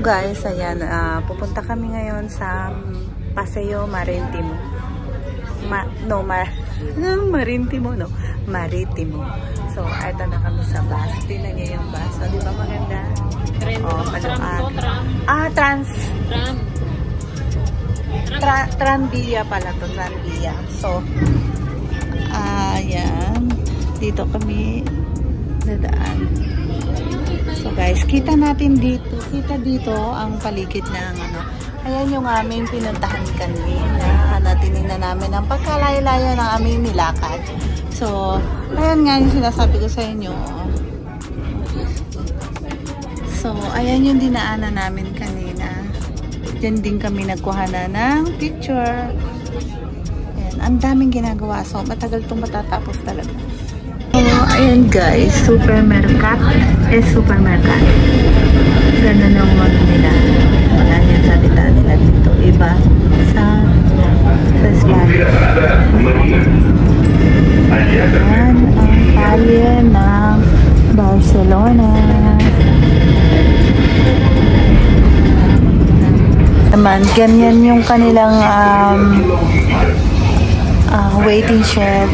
Guys, ayan, pupunta kami ngayon sa Paseo Maritimo. Maritimo. So, eto na kami sa bus. Tingnan niyo yung bus. So, di ba maganda? Tranvia pala to, Tranvia. So, ayan. Dito kami dadaan. So guys, kita dito ang paligid ng ano. Ayan yung aming pinuntahan kanina. Tinignan namin ang pagkalayo-layo ng aming nilakad. So, ayan nga yung sinasabi ko sa inyo. So, ayan yung dinaanan namin kanina. Diyan din kami nagkuha na ng picture. Ayan, ang daming ginagawa. So, matagal itong matatapos talaga. So, ayan guys, supermercat. Ganda ng mga nila. Wala yung salita nila dito. Iba sa Spanish. Ayan ang kalye ng Barcelona. Naman, ganyan yung kanilang waiting shed.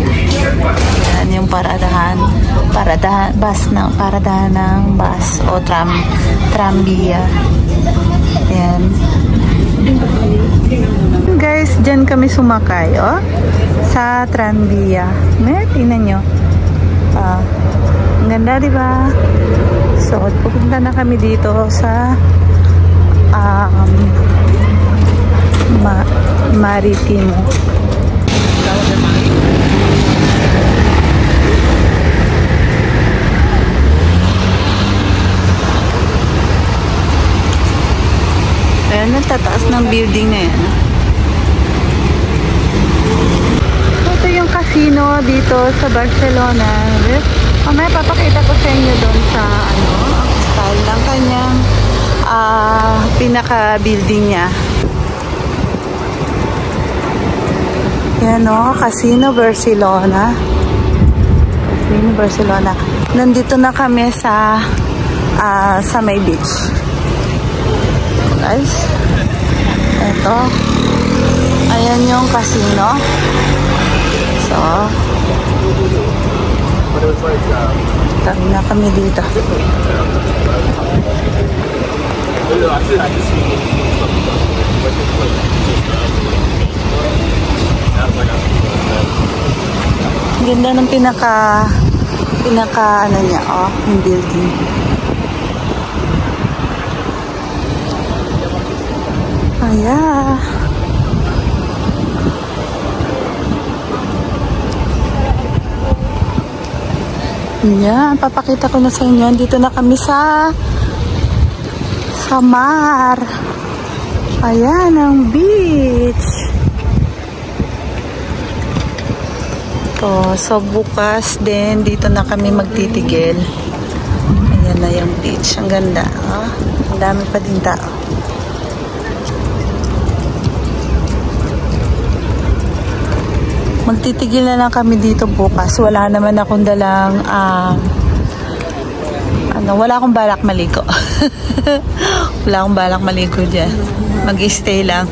Yan yung paradahan ng bus o tranvia. Yan. Guys, dyan kami sumakay, oh, sa tranvia. Tingnan nyo. Ang ganda, diba? So, pupunta na kami dito sa Maritimo. Ayan, nagtataas ng building na yan. Ito yung casino dito sa Barcelona. May papakita ko sa inyo doon sa ang style ng kanyang pinaka-building niya. Yan o, Casino Barcelona. Nandito na kami sa may beach. Guys, eto, ayan yung casino. So, tabi na kami dito. Ganda ng pinaka ano niya, oh, yung building. Ayan. Ayan, papakita ko na sa inyo. Dito na kami sa mar. Ayan, ang beach. So bukas din, dito na kami magtitigil. Ayan na yung beach. Ang ganda. Oh. Ang dami pa din tao. Magtitigil na lang kami dito bukas. Wala naman akong dalang wala akong balak maligo. Wala akong balak maligo dyan. Mag-stay lang.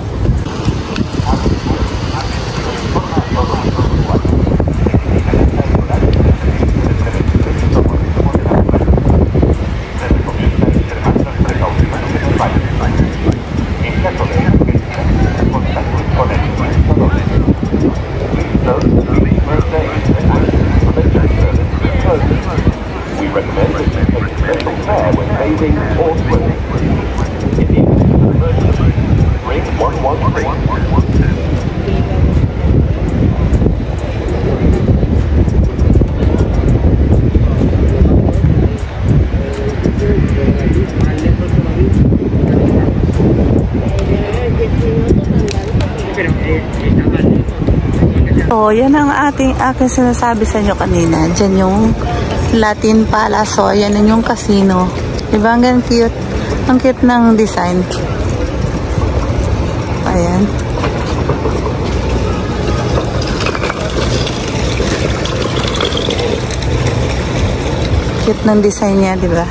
So, yan ang aking sinasabi sa inyo kanina. Diyan yung Latin Palace. So, yan yung casino. Diba? Ang cute. Ang cute ng design. Ayan. Cute ng design niya, diba?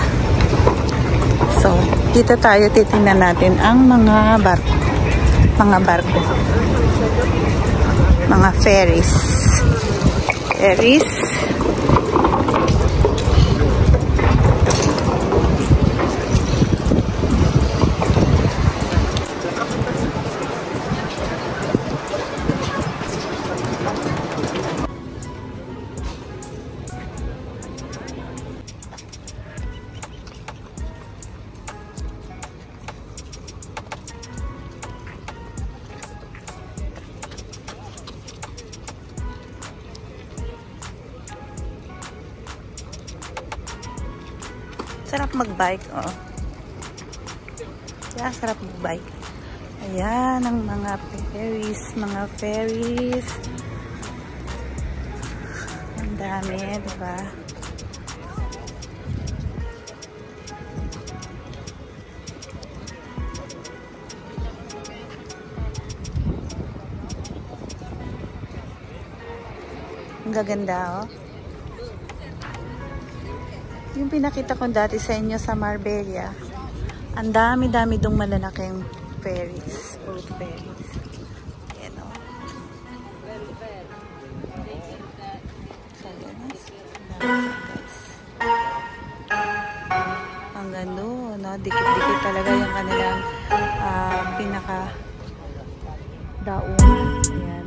So, Dito tayo titingnan natin ang mga barko. Mga barko. Mga ferries. Ferries. Sarap mag-bike, oh. Yeah, sarap mag-bike. Ayan, ang mga ferries, Ang dami, diba? Ang gaganda, oh. Yung pinakita ko dati sa inyo sa Marbella, ang dami-dami dong malalaking ferries, boat ferries. Ayan, o. So, guys. Ang ganda, no? Dikit-dikit talaga yung kanilang pinaka-daon. Ayan.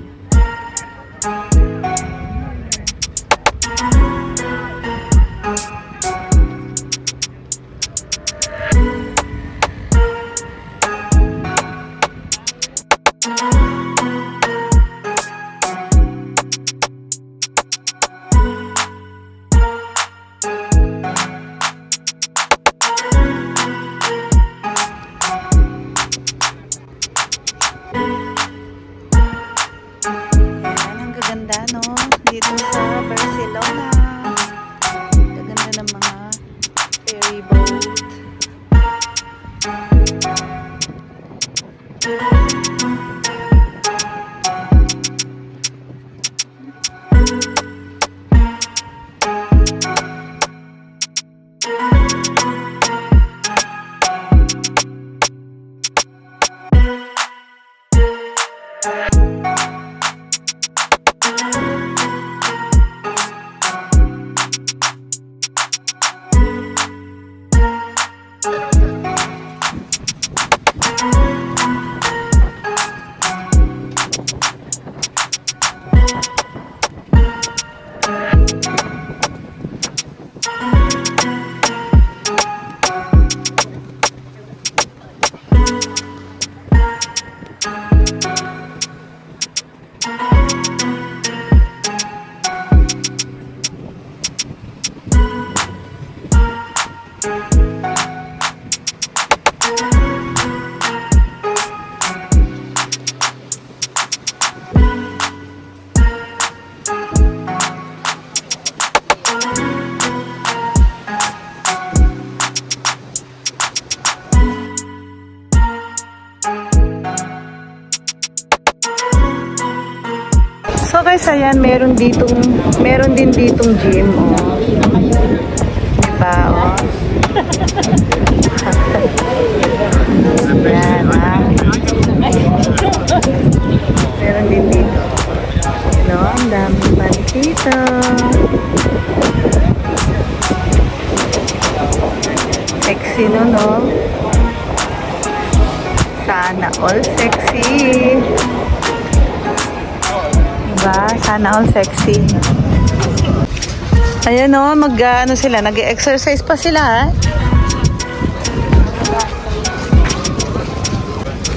Dito sa Barcelona. Gaganda ng mga ferry boat. So guys, ayan, meron din ditong gym, oh. Diba, oh. Ayan, ah. Meron din dito. Ano, ang dami pa dito. Sexy, no? Sana all sexy. Sana all sexy. Ayan, o, ano sila, nag-exercise pa sila,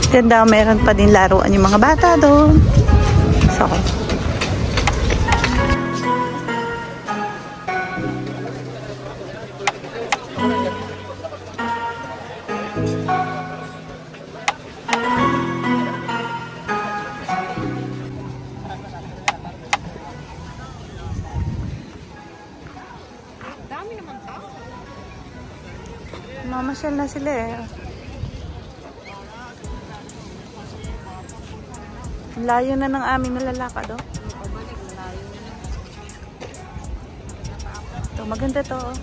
Diyan daw, meron pa din laruan yung mga bata doon. So, mamasyal na sila, Layo na ng aming nalalakad, oh. Ito, maganda to, oh.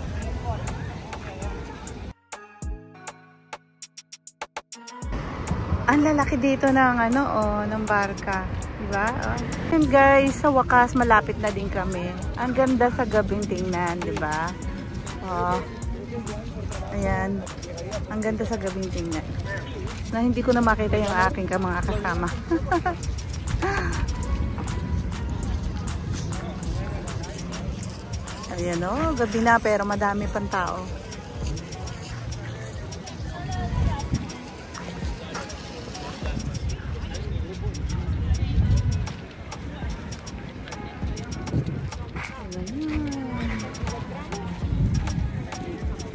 Ang lalaki dito ng ano, oh, ng barka. Diba? Oh. And guys, sa wakas, malapit na din kami. Ang ganda sa gabing tingnan, diba? Oh. Ayan. Ang ganda sa gabing tingnan. Na hindi ko na makita yung aking mga kasama. Ayan, oh, gabi na pero madami pang tao.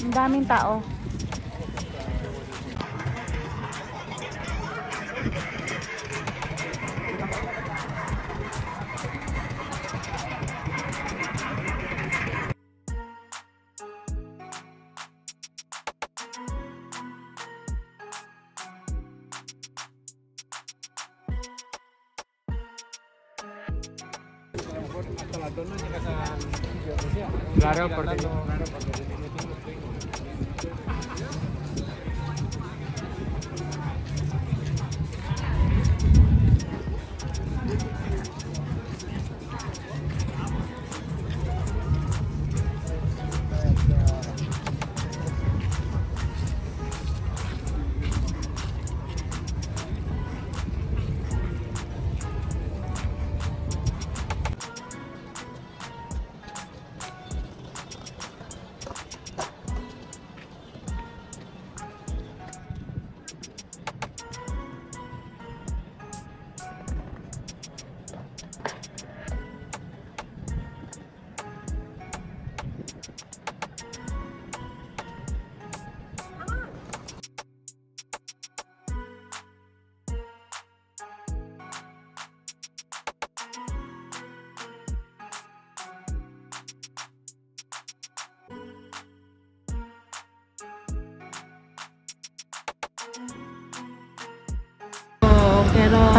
Ang daming tao. Claro, porque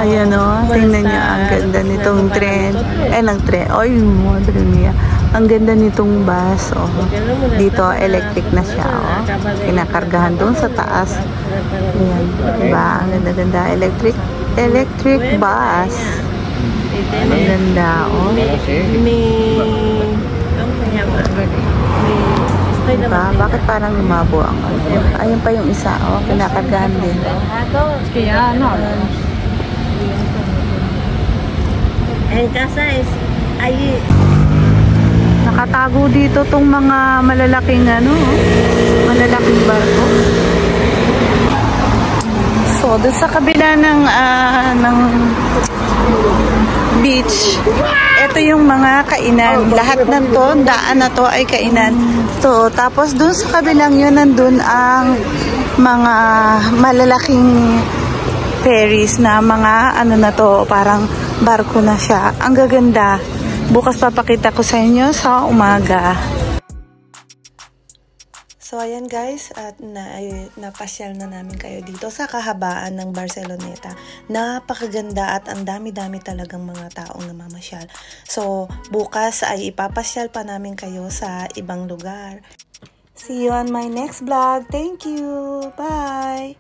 Ayan o, tingnan nyo, ang ganda nitong tren. Ay, tren niya. Ang ganda nitong bus. Oh. Dito, electric na siya. Oh. Kinakargahan doon sa taas. Ayan, diba? Ang ganda-ganda. Electric bus. Ang ganda. Oh. Diba? Bakit parang lumabo ang ano? Ayun pa yung isa. Oh, kinakargahan din. Kaya ano? En casa is ay nakatago dito tong mga malalaking ano, malalaking barko. So, doon sa kabila ng beach, ito yung mga kainan. Lahat ng to, daan na to ay kainan. So, tapos doon sa kabilang yun, nandun ang mga malalaking ferries na mga ano na to, parang barko na siya. Ang gaganda. Bukas papakita ko sa inyo sa umaga. So ayan guys, at napasyal na namin kayo dito sa kahabaan ng Barceloneta. Napakaganda at ang dami-dami talagang mga taong namamasyal. So bukas ay ipapasyal pa namin kayo sa ibang lugar. See you on my next vlog. Thank you. Bye!